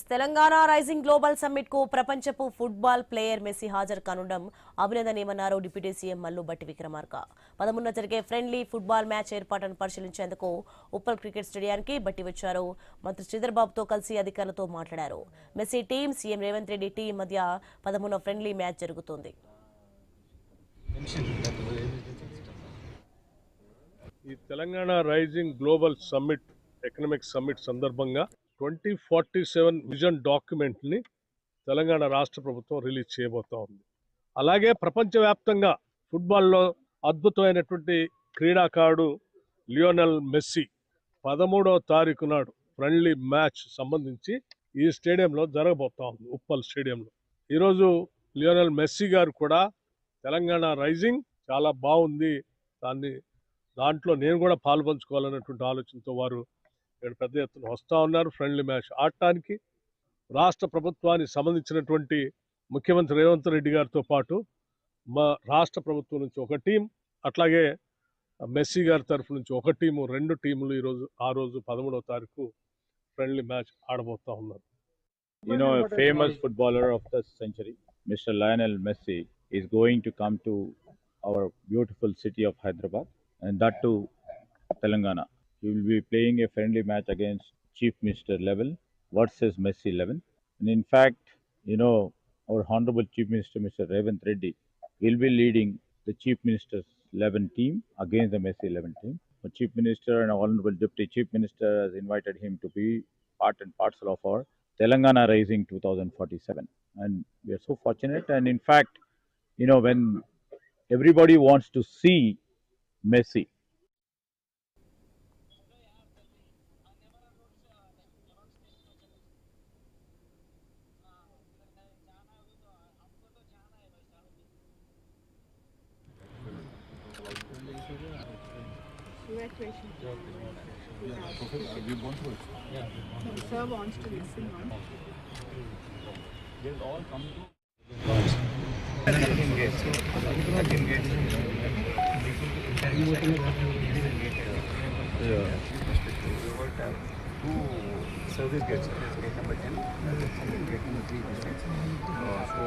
Telangana rising global summit కు ప్రపంచపు football player Messi హాజరు కానుండడం అభినందనీయమన్నారు డిప్యూటీ సీఎం మల్లు బట్టి విక్రమార్క. 13న జరిగే ఫ్రెండ్లీ ఫుట్బాల్ మ్యాచ్ ఏర్పాటును పరిశీలించేందుకు ఉప్పల్ క్రికెట్ స్టేడియానికి బట్టి వచ్చారు. మంత్రి శ్రీధర్ బాబుతో కలిసి అధికారులతో మాట్లాడారు. Messi team, CM Revanth Reddy team మధ్య 13న ఫ్రెండ్లీ మ్యాచ్ జరుగుతుంది. ఈ Telangana rising global summit economic summit సందర్భంగా 2047 విజన్ డాక్యుమెంట్ ని తెలంగాణ రాష్ట్ర ప్రభుత్వం రిలీజ్ చేయబోతా ఉంది. అలాగే ప్రపంచవ్యాప్తంగా ఫుట్బాల్లో అద్భుతమైనటువంటి క్రీడాకారుడు లియోనెల్ మెస్సీ 13వ తారీఖు నాడు ఫ్రెండ్లీ మ్యాచ్ సంబంధించి ఈ స్టేడియంలో జరగబోతా ఉంది, ఉప్పల్ స్టేడియంలో. ఈరోజు లియోనెల్ మెస్సీ గారు కూడా తెలంగాణ రైజింగ్ చాలా బాగుంది, దాంట్లో నేను కూడా పాల్పంచుకోవాలన్నటువంటి ఆలోచనతో వారు ఇక్కడ పెద్ద ఎత్తున వస్తూ ఉన్నారు. ఫ్రెండ్లీ మ్యాచ్ ఆడటానికి రాష్ట్ర ప్రభుత్వానికి సంబంధించినటువంటి ముఖ్యమంత్రి రేవంత్ రెడ్డి గారితో పాటు మా రాష్ట్ర ప్రభుత్వం నుంచి ఒక టీం, అట్లాగే మెస్సీ గారి తరఫు నుంచి ఒక టీము, 2 టీములు ఆ రోజు 13వ తారీఖు ఫ్రెండ్లీ మ్యాచ్ ఆడబోతా ఉన్నారు. You know, a famous footballer of the century, Mr. Lionel Messi, is going to come to our beautiful city of Hyderabad, and that too Telangana. He will be playing a friendly match against Chief Minister level versus Messi level. And in fact, you know, our Honorable Chief Minister, Mr. Revanth Reddy, will be leading the Chief Minister's 11 team against the Messi 11 team. The Chief Minister and Honorable Deputy Chief Minister has invited him to be part and parcel of our Telangana Rising 2047. And we are so fortunate. And in fact, you know, when everybody wants to see Messi, Evacuation. Sir wants to listen on. they'll all come to service gates, gate number 10, gate number 3. So